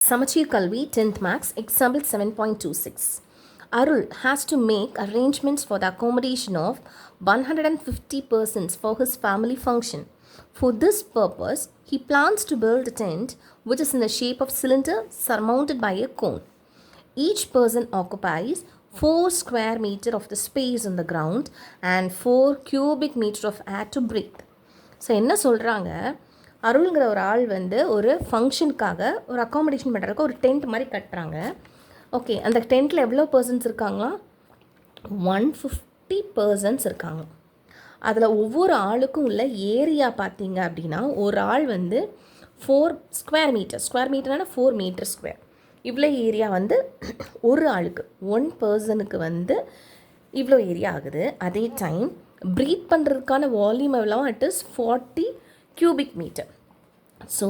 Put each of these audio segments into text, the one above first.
Samachir Kalvi 10th Max Example 7.26. Arul has to make arrangements for the accommodation of 150 persons for his family function. For this purpose, he plans to build a tent which is in the shape of cylinder surmounted by a cone. Each person occupies 4 square meter of the space on the ground and 4 cubic meter of air to breathe. So என்ன சொல்கிறாங்க, அருள்ங்கிற ஒரு ஆள் வந்து ஒரு ஃபங்க்ஷனுக்காக ஒரு accommodation பண்ணுறதுக்கு ஒரு டென்ட் மாதிரி கட்டுறாங்க. ஓகே, அந்த டென்ட்டில் எவ்வளோ பர்சன்ஸ் இருக்காங்களா? 150 பர்சன்ஸ் இருக்காங்க. அதில் ஒவ்வொரு ஆளுக்கும் உள்ள ஏரியா பார்த்தீங்க அப்படின்னா, ஒரு ஆள் வந்து 4 ஸ்கொயர் மீட்டர்னா 4 மீட்டர் ஸ்கொயர். இவ்வளோ ஏரியா வந்து ஒரு ஆளுக்கு 1 பர்சனுக்கு வந்து இவ்வளோ ஏரியா ஆகுது. அதே டைம் ப்ரீத் பண்ணுறதுக்கான வால்யூம் எவ்வளோ? It is 40 cubic meter. So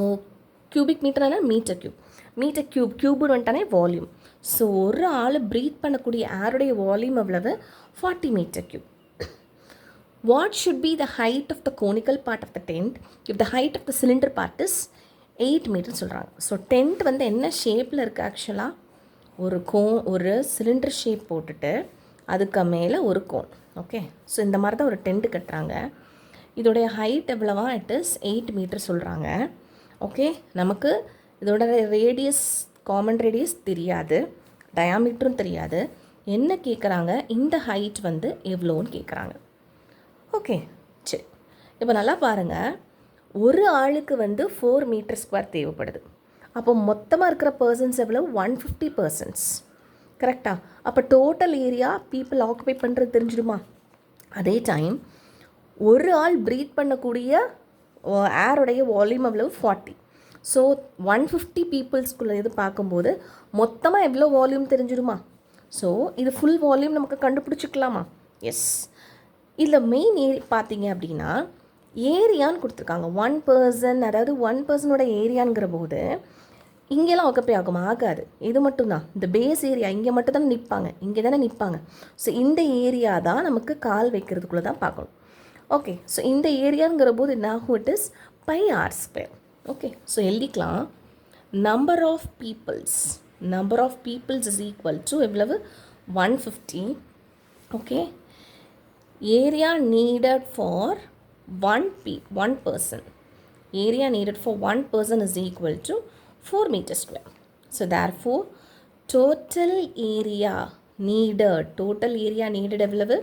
cubic மீட்டர்னா மீட்டர் கியூப்னு வந்துட்டானே வால்யூம். ஸோ ஒரு ஆள் ப்ரீத் பண்ணக்கூடிய ஏருடைய வால்யூம் எவ்வளவு? 40 metre cube. What should be the height of the conical part of the tent if the height of the cylinder part is 8 மீட்டர்னு சொல்கிறாங்க. So tent வந்து என்ன ஷேப்பில் இருக்குது? ஆக்சுவலாக ஒரு சிலிண்டர் ஷேப் போட்டுட்டு அதுக்கு மேலே ஒரு கோன். ஓகே, ஸோ இந்த மாதிரி தான் ஒரு டென்ட் கட்டுறாங்க. இதோடைய ஹைட் எவ்வளவா? இட் இஸ் 8 மீட்டர் சொல்கிறாங்க. ஓகே, நமக்கு இதோட ரேடியஸ், காமன் ரேடியஸ் தெரியாது, டயாமீட்டரும் தெரியாது. என்ன கேட்குறாங்க? இந்த ஹைட் வந்து எவ்வளோன்னு கேட்குறாங்க. ஓகே, சரி, இப்போ நல்லா பாருங்கள். ஒரு ஆளுக்கு வந்து 4 மீட்டர் ஸ்கொயர் தேவைப்படுது. அப்போ மொத்தமாக இருக்கிற பர்சன்ஸ் எவ்வளோ? 150 பர்சன்ஸ். கரெக்டாக? அப்போ டோட்டல் ஏரியா பீப்புள் ஆக்குபை பண்ணுறது தெரிஞ்சிடுமா? அதே டைம் ஒரு ஆள் ப்ரீத் பண்ணக்கூடிய ஏருடைய வால்யூம் எவ்வளவு? 40. ஸோ 150 பீப்புள்ஸ்குள்ளே இது பார்க்கும்போது மொத்தமாக எவ்வளோ வால்யூம் தெரிஞ்சிடுமா? ஸோ இது ஃபுல் வால்யூம் நமக்கு கண்டுபிடிச்சிக்கலாமா? எஸ். இதில் மெயின் பார்த்தீங்க அப்படின்னா ஏரியான்னு கொடுத்துருக்காங்க. 1 பர்சன், அதாவது 1 பர்சனோட ஏரியாங்கிற போது இங்கெல்லாம் ஆக்கப்பே ஆகுமா? ஆகாது. இது மட்டும்தான் இந்த பேஸ் ஏரியா. இங்கே மட்டும் தானே நிற்பாங்க, இங்கே தானே நிற்பாங்க. ஸோ இந்த ஏரியா தான் நமக்கு கால் வைக்கிறதுக்குள்ளே தான் பார்க்கணும். ஓகே, ஸோ இந்த ஏரியாங்கிற போது என்ன ஆகும்? It is pi r square. Okay, so எழுதிக்கலாம். Number of peoples is equal to எவ்வளவு? 150. Okay, area needed for one person. Area needed for 1 person is equal to 4 meter square. So therefore total area needed எவ்வளவு?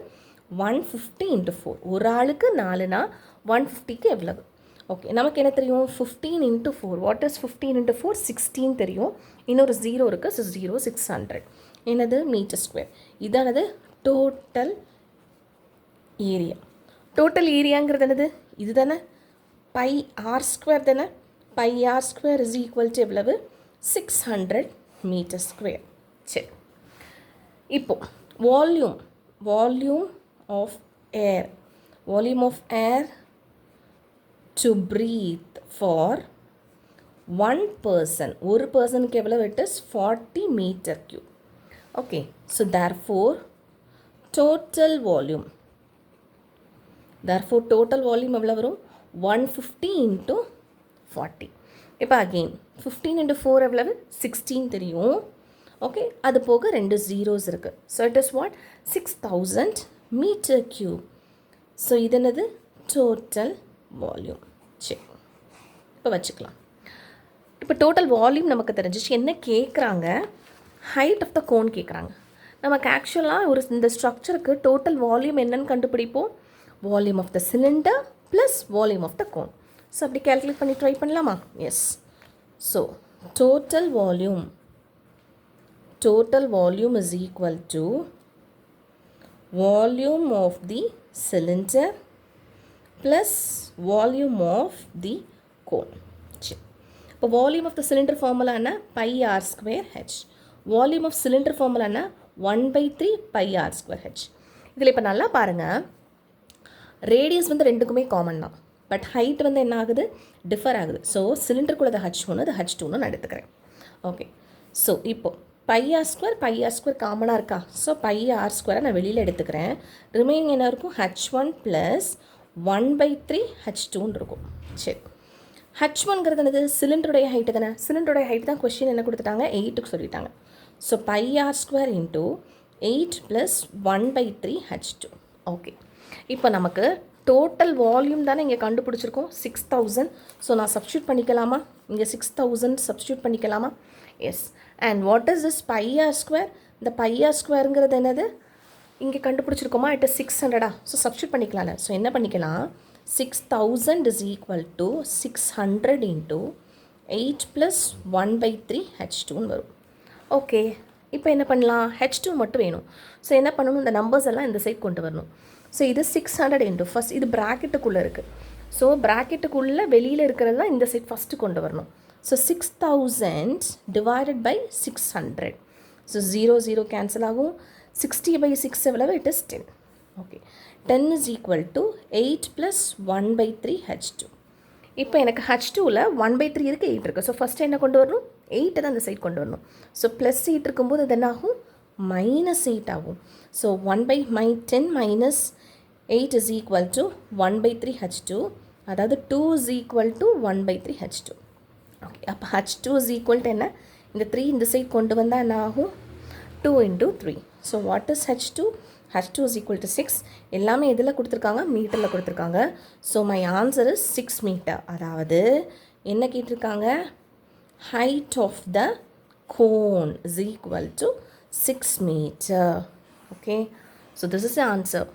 150 into 4. ஒரு ஆளுக்கு 4னா 150க்கு எவ்வளவு? Okay, நமக்கு என்ன தெரியும்? 15 into 4. What is 15 into 4? 16 தெரியும். இன்னொரு 0 இருக்குது. ஸோ 0 600. என்னது? Metre square. இதானது டோட்டல் ஏரியா. டோட்டல் ஏரியாங்கிறது என்னது? இது தானே பை ஆர் ஸ்கொயர் தானே. Pi r square is equal to எவ்வளவு? 600 மீட்டர் ஸ்கொயர். சரி, இப்போது volume of air to breathe for 1 person. ஒரு பர்சனுக்கு எவ்வளோ? It is 40 metre cube. Okay, so therefore total volume எவ்வளோ வரும்? 150 into 40. இப்போ அகெயின் 15 into 4 எவ்வளவு? 16 தெரியும். ஓகே, அது போக 2 ஜீரோஸ் இருக்குது. So it is what? 6000 metre cube. So இது என்னது? Total volume. சரி, இப்போ வச்சுக்கலாம். இப்போ டோட்டல் வால்யூம் நமக்கு தெரிஞ்சிச்சு. என்ன கேட்குறாங்க? ஹைட் ஆஃப் த கோன் கேட்குறாங்க. நமக்கு ஆக்சுவலாக இந்த ஸ்ட்ரக்சருக்கு டோட்டல் வால்யூம் என்னன்னு கண்டுபிடிப்போம். Volume of the cylinder plus volume of the cone. So அப்படி கேல்குலேட் பண்ணி ட்ரை பண்ணலாமா? Yes. So total volume is equal to volume of the cylinder plus volume of the cone. சரி, இப்போ volume of the cylinder formula என்ன? Pi r square h. Volume of cylinder formula என்ன? 1/3 by r square H. இதில் இப்போ நல்லா பாருங்கள், radius வந்து ரெண்டுக்குமே காமன் தான். பட் ஹைட் வந்து என்ன ஆகுது? டிஃபர் ஆகுது. ஸோ சிலிண்டருக்குள்ள அது H1, அது H2ன்னு நான் எடுத்துக்கிறேன். ஓகே, ஸோ இப்போது பை ஆர் ஸ்கொயர் காமனாக இருக்கா? ஸோ பை ஆர் ஸ்கொயரை நான் வெளியில் எடுத்துக்கிறேன். ரிமைனிங் என்ன இருக்கும்? H1 + 1/3 H2ன்னு இருக்கும். சரி, H1ங்கிறது என்னது சிலிண்டருடைய ஹைட்டு தானே, சிலிண்டருடைய ஹைட் தான் கொஸ்டின் என்ன கொடுத்துட்டாங்க 8க்கு சொல்லிட்டாங்க. So pi r square into 8 + 1/3 H2. Okay, இப்போ நமக்கு டோட்டல் வால்யூம் தானே இங்கே கண்டுபிடிச்சிருக்கோம் 6000. ஸோ நான் சப்ஸ்டியூட் பண்ணிக்கலாமா, இங்கே 6000 சப்ஸ்டியூட் பண்ணிக்கலாமா? Yes. And what is this pi r square? இந்த பை ஆர் ஸ்கொயருங்கிறது என்னது இங்கே கண்டுபிடிச்சிருக்கோமா, இட் இஸ் 600. ஸோ சப்ஸ்டியூட் பண்ணிக்கலாம்ல. ஸோ என்ன பண்ணிக்கலாம், 6000 is equal to 600 into 8 + 1/3 H2 வரும். ஓகே, இப்போ என்ன பண்ணலாம், H2 மட்டும் வேணும். ஸோ என்ன பண்ணணும், இந்த நம்பர்ஸ் எல்லாம் இந்த சைட் கொண்டு வரணும். ஸோ இது 600 into ஃபஸ்ட் இது ப்ராக்கெட்டுக்குள்ளே இருக்குது. ஸோ ப்ராக்கெட்டுக்குள்ளே வெளியில் இருக்கிறது தான் இந்த சைட் ஃபஸ்ட்டு கொண்டு வரணும். So 6000 divided by 600. So 0 0 cancel ஆகும். 60/6 எவ்வளவு, it is 10. Okay, 10 is equal to 8 + 1/3 H2. இப்போ எனக்கு H2வில் 1/3 இருக்குது, 8 இருக்குது. ஸோ ஃபஸ்ட்டு என்ன கொண்டு வரணும், 8 தான் அந்த சைட் கொண்டு வரணும். ஸோ +8 இருக்கும்போது அது என்ன ஆகும், -8 ஆகும். So 10 - 8 is equal to 1/3 H2. அதாவது 2 is equal to 1/3 H2. Okay, அப்போ H2 is equal to என்ன, இந்த 3 இந்த சைட் கொண்டு வந்தால் என்ன ஆகும், 2 into 3. So what is H2? H2 is equal to 6. எல்லாமே எதில் கொடுத்துருக்காங்க, மீட்டரில் கொடுத்துருக்காங்க. So my answer is 6 metre. அதாவது என்ன கேட்டிருக்காங்க, height of the cone is equal to 6 metre. Okay, so this is the answer.